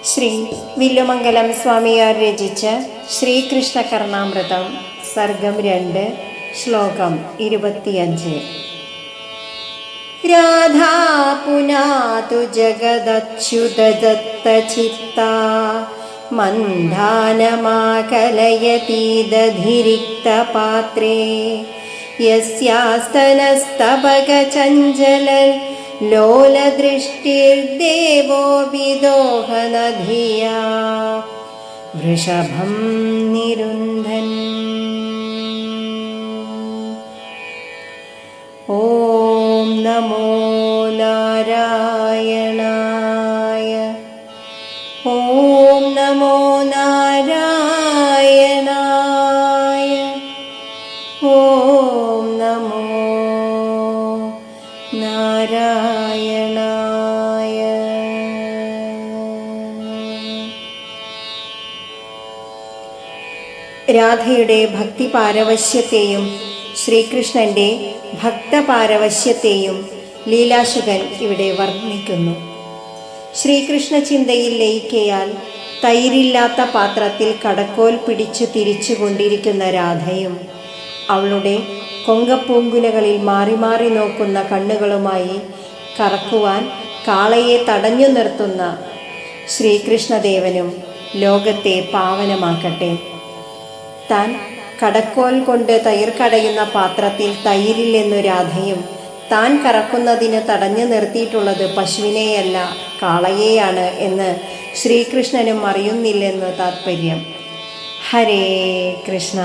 ശ്രീ വില്ലുമംഗലം സ്വാമിയാർ രചിച്ച ശ്രീകൃഷ്ണ കർണാമൃതം സർഗം 2 ശ്ലോകം 25. രാധാ പുനാതു ജഗദച്യുതദത്തചിത്താ മന്ദാനമാകലയതീദധിരിക്തപാത്രേ യസ്യാസ്തനസ്തബകചഞ്ചല ലോലദൃഷ്ടിർദേവോപി ദോഹനധിയാ വൃഷഭം നിരുന്ധൻ. ഓം നമോ നാരായണായ. ഓം നമോ നാരായണായ. ഓം നമോ നാരായണായ. രാധയുടെ ഭക്തിപാരവശ്യത്തെയും ശ്രീകൃഷ്ണന്റെ ഭക്തപാരവശ്യത്തെയും ലീലാശുകൻ ഇവിടെ വർണ്ണിക്കുന്നു. ശ്രീകൃഷ്ണ ചിന്തയിൽ ലയിക്കയാൽ തൈരില്ലാത്ത പാത്രത്തിൽ കടക്കോൽ പിടിച്ചു തിരിച്ചു കൊണ്ടിരിക്കുന്ന രാധയും അവളുടെ കൊങ്കപ്പൂങ്കുലകളിൽ മാറി മാറി നോക്കുന്ന കണ്ണുകളുമായി കറക്കുവാൻ കാളയെ തടഞ്ഞു നിർത്തുന്ന ശ്രീകൃഷ്ണദേവനും ലോകത്തെ പാവനമാക്കട്ടെ. താൻ കടക്കോൽ കൊണ്ട് തൈർ കടയുന്ന പാത്രത്തിൽ തൈരില്ലെന്നു രാധയും താൻ കറക്കുന്നതിന് തടഞ്ഞു നിർത്തിയിട്ടുള്ളത് പശുവിനെയല്ല കാളയെയാണ് എന്ന് ശ്രീകൃഷ്ണനും അറിയുന്നില്ലെന്ന് താത്പര്യം. ഹരേ കൃഷ്ണ.